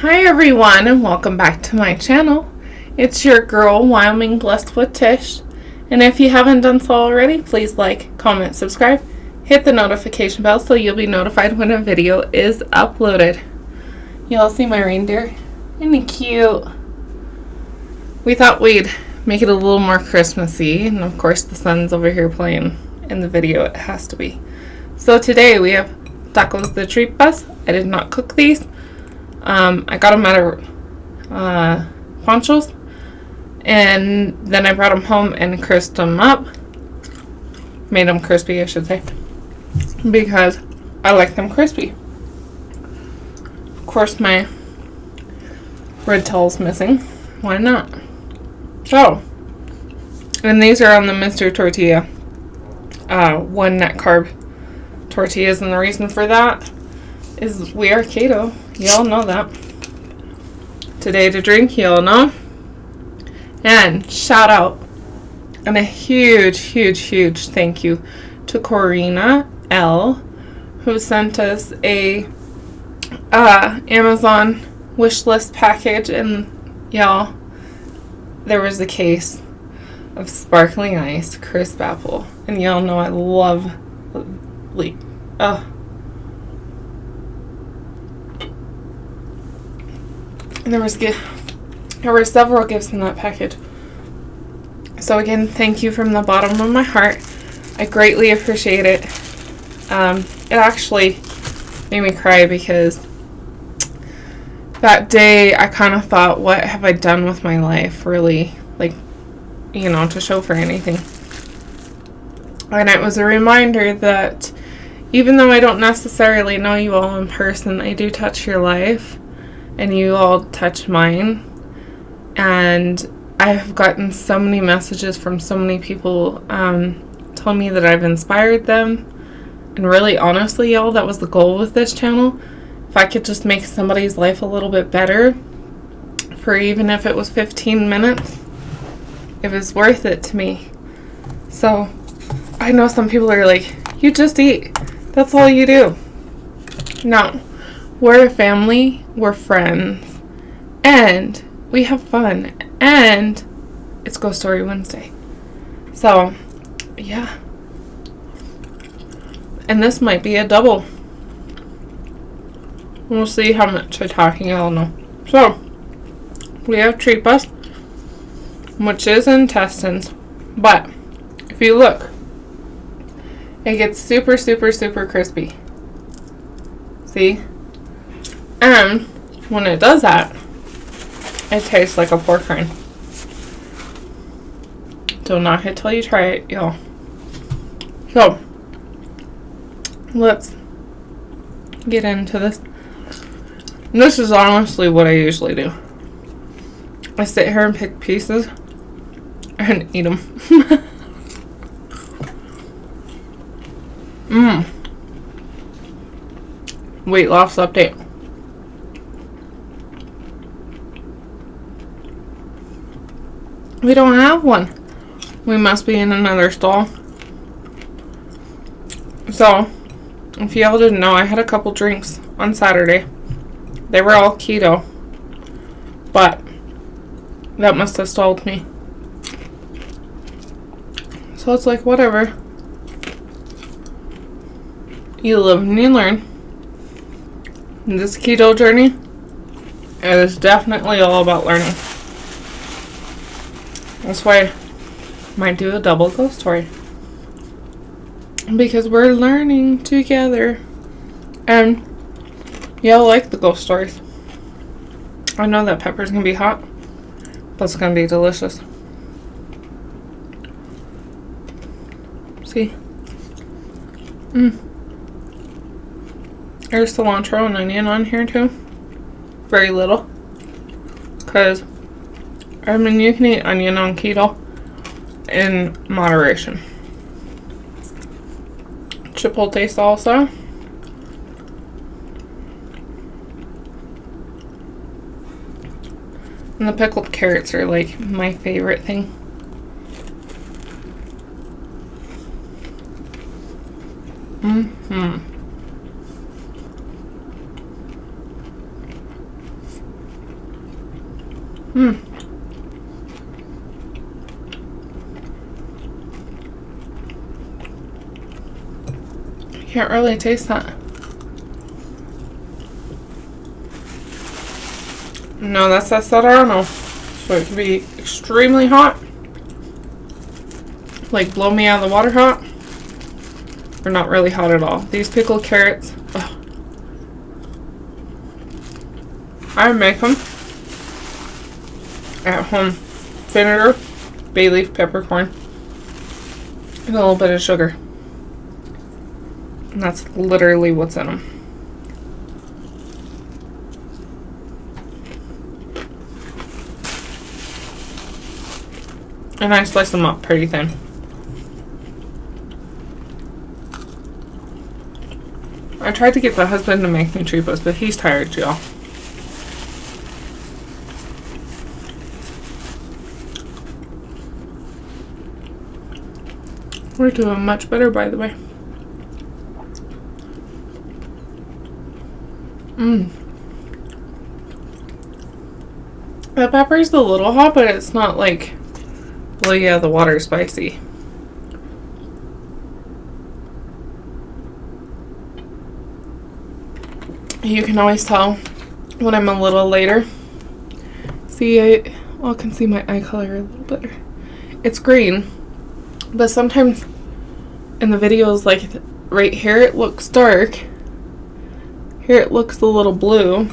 Hi everyone, and welcome back to my channel. It's your girl, Wyoming Blessed with Tish. And if you haven't done so already, please like, comment, subscribe, hit the notification bell so you'll be notified when a video is uploaded. Y'all see my reindeer? Isn't he cute? We thought we'd make it a little more Christmassy, and of course the sun's over here playing in the video. It has to be. So today we have tacos de tripas. I did not cook these. I got them at Poncho's, and then I brought them home and crisped them up. Made them crispy, I should say, because I like them crispy. Of course, my red tail's missing. Why not? So, and these are on the Mr. Tortilla, one net carb tortillas, and the reason for that is we are keto. Y'all know that. Today to drink, y'all know. And shout out and a huge thank you to Corina L, who sent us a Amazon wish list package, and y'all, there was a case of sparkling ice crisp apple, and y'all know I love and there were several gifts in that package. So again, thank you from the bottom of my heart. I greatly appreciate it. It actually made me cry because that day I kind of thought, what have I done with my life, really, to show for anything. And it was a reminder that even though I don't necessarily know you all in person, I do touch your life, and you all touch mine. And I have gotten so many messages from so many people telling me that I've inspired them. And really, honestly, y'all, that was the goal with this channel. If I could just make somebody's life a little bit better, for even if it was 15 minutes, it was worth it to me. So, I know some people are like, you just eat. That's all you do. No. We're a family, we're friends, and we have fun, and it's Ghost Story Wednesday. So, yeah. And this might be a double. We'll see how much I'm talking, I don't know. So, we have tripas, which is intestines, but if you look, it gets super crispy. See? And when it does that, it tastes like a pork rind. Don't knock it till you try it, y'all. So, let's get into this. This is honestly what I usually do. I sit here and pick pieces and eat them. Weight loss update. We don't have one. We must be in another stall. So, if y'all didn't know, I had a couple drinks on Saturday. They were all keto, but that must have stalled me. So it's like, whatever. You live and you learn. This keto journey, it is definitely all about learning. That's why I might do a double ghost story, because we're learning together, and y'all like the ghost stories. I know that pepper's gonna be hot, but it's gonna be delicious. See? There's cilantro and onion on here too. Very little, because you can eat onion on keto in moderation. Chipotle salsa. And the pickled carrots are like my favorite thing. Can't really taste that. No, that's that Serrano. So it can be extremely hot. Like blow me out of the water hot. Or not really hot at all. These pickled carrots. Ugh. I make them at home. Vinegar, bay leaf, peppercorn, and a little bit of sugar. And that's literally what's in them. And I slice them up pretty thin. I tried to get the husband to make me tripas, but he's tired, y'all. We're doing much better, by the way. The pepper's a little hot, but it's not like, well, yeah, the water's spicy. You can always tell when I'm a little later. See, I can see my eye color a little better. It's green, but sometimes in the videos, like right here, it looks dark. Here it looks a little blue.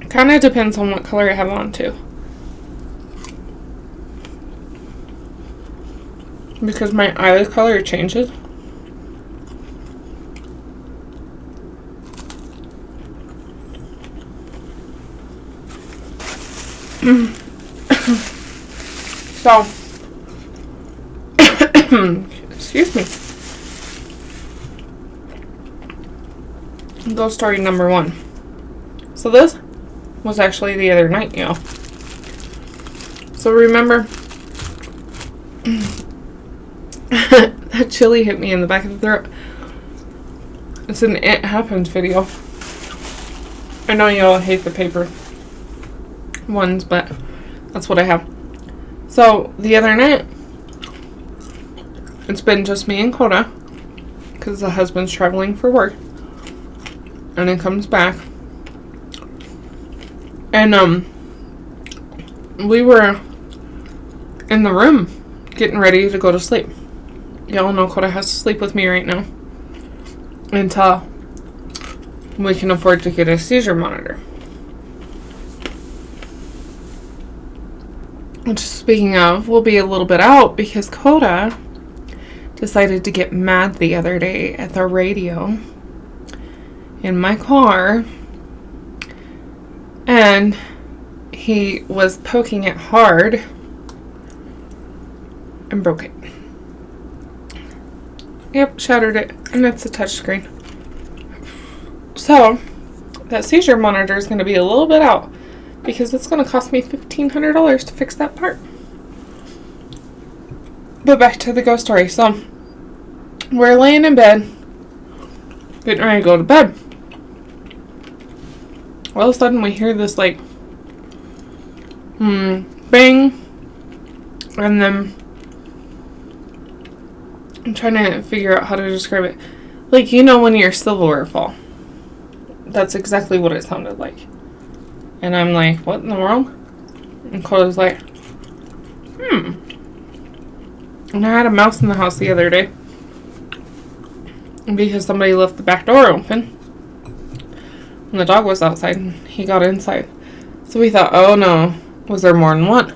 Kind of depends on what color I have on too. Because my eye color changes. So, excuse me. Ghost story number 1. So this was actually the other night, y'all. So remember, that chili hit me in the back of the throat. It's an It Happens video. I know y'all hate the paper ones, but that's what I have. So the other night, it's been just me and Coda, because the husband's traveling for work, and he comes back, and we were in the room getting ready to go to sleep. Y'all know Coda has to sleep with me right now until we can afford to get a seizure monitor. Which, speaking of, will be a little bit out because Coda decided to get mad the other day at the radio in my car, and he was poking it hard and broke it. Yep, shattered it, and it's a touchscreen. So that seizure monitor is going to be a little bit out because it's going to cost me $1,500 to fix that part. But back to the ghost story. So we're laying in bed, getting ready to go to bed. All of a sudden we hear this like bang, and then I'm trying to figure out how to describe it. Like, you know when your silverware fall. That's exactly what it sounded like. And I'm like, what in the world? And Coda's like, And I had a mouse in the house the other day because somebody left the back door open. And the dog was outside and he got inside. So we thought, oh no, was there more than one?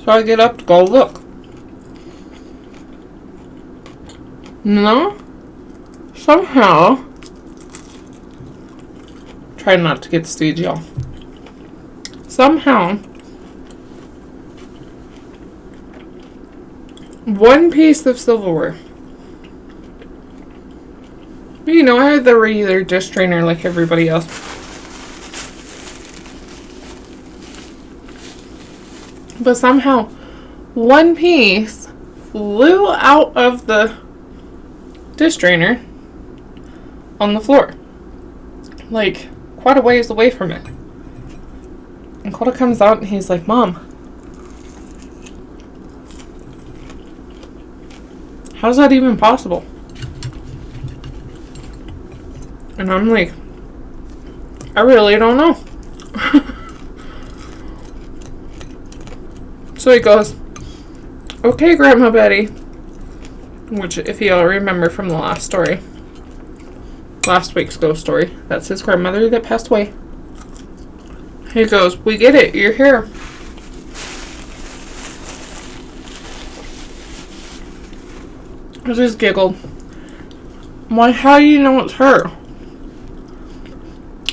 So I get up to go look. No. Somehow, try not to get the stage, y'all. Somehow, one piece of silverware. You know, I had the regular dish drainer like everybody else. But somehow, one piece flew out of the dish drainer on the floor. like, quite a ways away from it. And Coda comes out and he's like, Mom, how's that even possible? And I'm like, I really don't know. So he goes, okay, Grandma Betty. Which, if you all remember from the last week's ghost story, that's his grandmother that passed away. He goes, we get it, you're here. I just giggled. I'm like, how do you know it's her?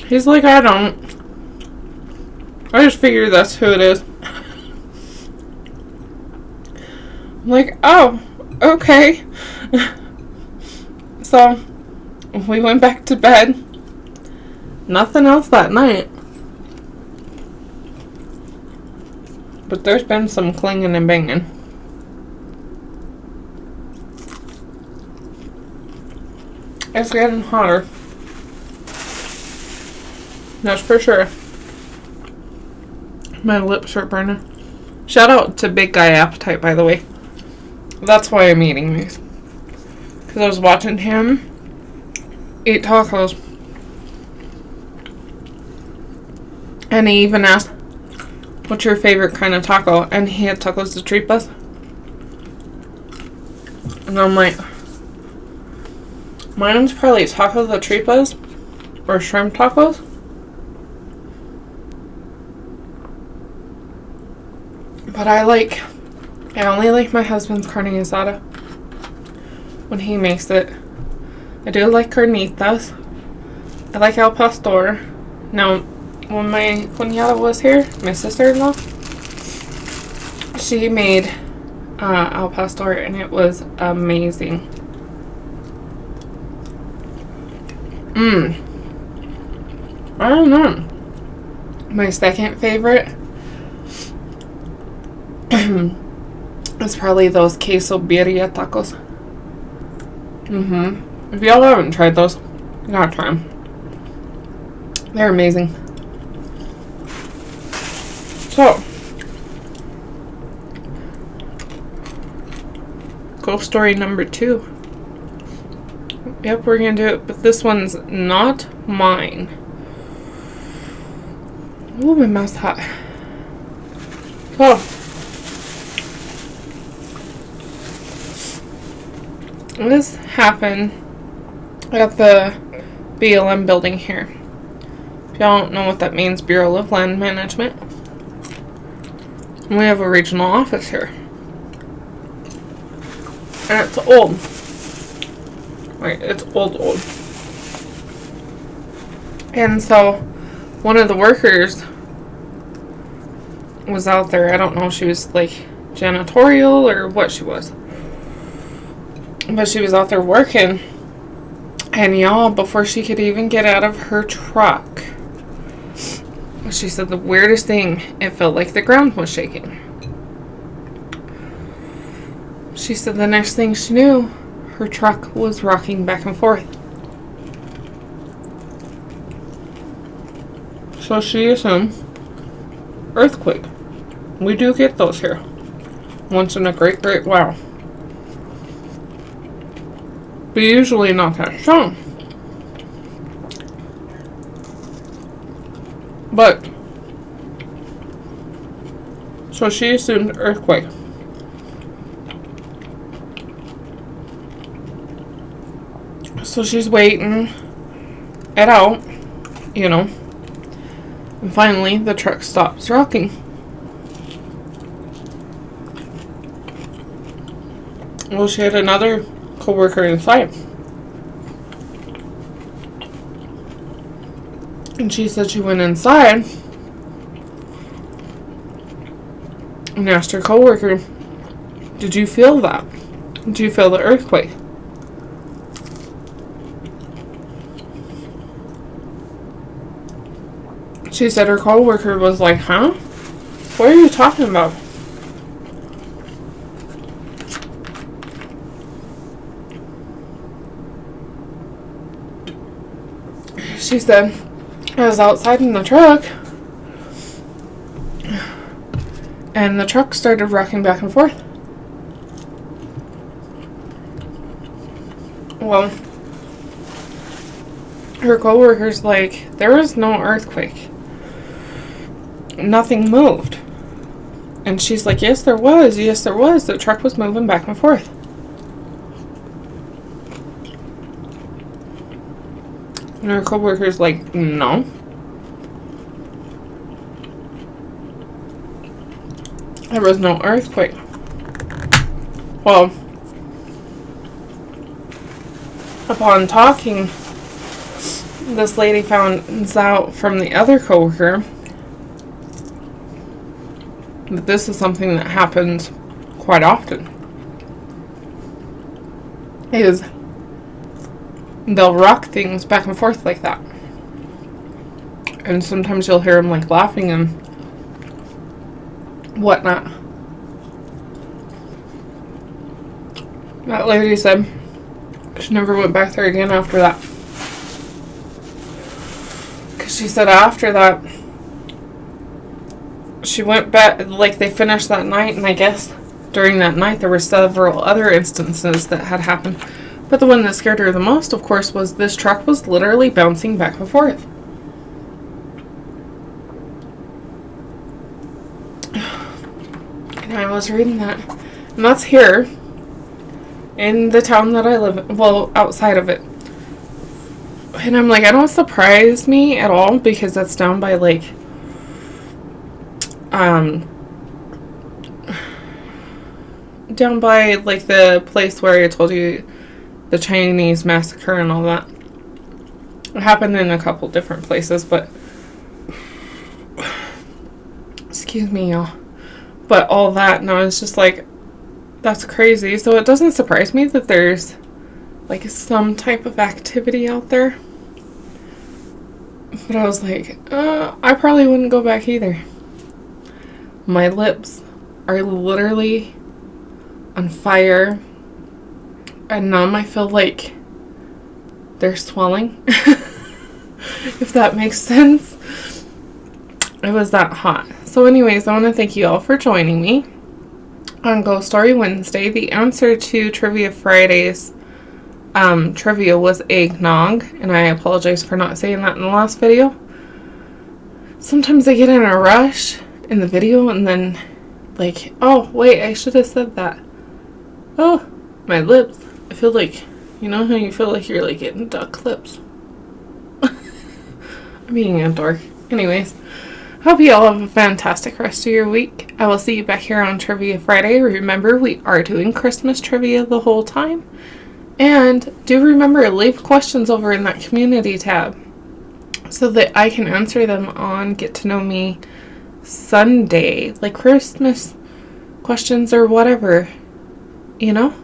He's like, I don't. I just figured that's who it is. I'm like, oh, okay. So, we went back to bed. Nothing else that night. But there's been some clinging and banging. It's getting hotter. That's for sure. My lips are burning. Shout out to Big Guy Appetite, by the way. That's why I'm eating these. Because I was watching him eat tacos. And he even asked, what's your favorite kind of taco? And he had tacos de tripas. And I'm like, mine's probably taco de tripas or shrimp tacos. But I only like my husband's carne asada when he makes it. I do like carnitas. I like al pastor. Now, when my cuñada was here, my sister-in-law, she made al pastor and it was amazing. I don't know. My second favorite is probably those queso birria tacos. If y'all haven't tried those, you gotta try them. They're amazing. So, ghost story number 2. Yep, we're gonna do it, but this one's not mine. Ooh, my mouth's hot. So, this happened at the BLM building here. If y'all don't know what that means, Bureau of Land Management. We have a regional office here. And it's old. Right, it's old. And so, one of the workers was out there. I don't know if she was like janitorial or what she was. But she was out there working. And y'all, before she could even get out of her truck, she said the weirdest thing, it felt like the ground was shaking. She said the next thing she knew, her truck was rocking back and forth. So she assumed earthquake. We do get those here. Once in a great while. But usually not that strong. But, so she assumed earthquake. So she's waiting it out, you know. And finally, the truck stops rocking. Well, she had another co-worker inside. And she said she went inside and asked her co-worker, did you feel that? Did you feel the earthquake? She said her co-worker was like, huh? What are you talking about? She said, I was outside in the truck, and the truck started rocking back and forth. Well, her coworker's like, there was no earthquake. Nothing moved. And she's like, yes, there was. Yes, there was. The truck was moving back and forth. And her coworker's like, no. There was no earthquake. Well, upon talking, this lady found out from the other coworker that this is something that happens quite often. Is they'll rock things back and forth like that. And sometimes you'll hear them like laughing and whatnot. That lady said she never went back there again after that. Because she said after that, she went back, like they finished that night, and I guess during that night there were several other instances that had happened. But the one that scared her the most, of course, was this truck was literally bouncing back and forth. And I was reading that. And that's here in the town that I live in. Well, outside of it. And I'm like, it don't surprise me at all because that's down by like down by like the place where I told you the Chinese massacre and all that. It happened in a couple different places, but excuse me, y'all. But all that, and I was just like, that's crazy. So it doesn't surprise me that there's like some type of activity out there. But I was like, I probably wouldn't go back either. My lips are literally on fire. And numb. I feel like they're swelling. If that makes sense. It was that hot. So anyways, I want to thank you all for joining me on Ghost Story Wednesday. The answer to Trivia Friday's trivia was eggnog. And I apologize for not saying that in the last video. Sometimes I get in a rush in the video and then like, oh wait, I should have said that. Oh, my lips. I feel like, you know how you feel like you're like getting duck lips? I'm being a dork. Anyways, hope you all have a fantastic rest of your week. I will see you back here on Trivia Friday. Remember, we are doing Christmas trivia the whole time. And do remember to leave questions over in that community tab so that I can answer them on Get to Know Me Sunday. Like Christmas questions or whatever, you know?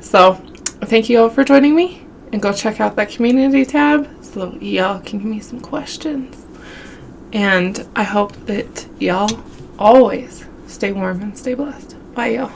So, thank you all for joining me. And go check out that community tab so y'all can give me some questions. And I hope that y'all always stay warm and stay blessed. Bye, y'all.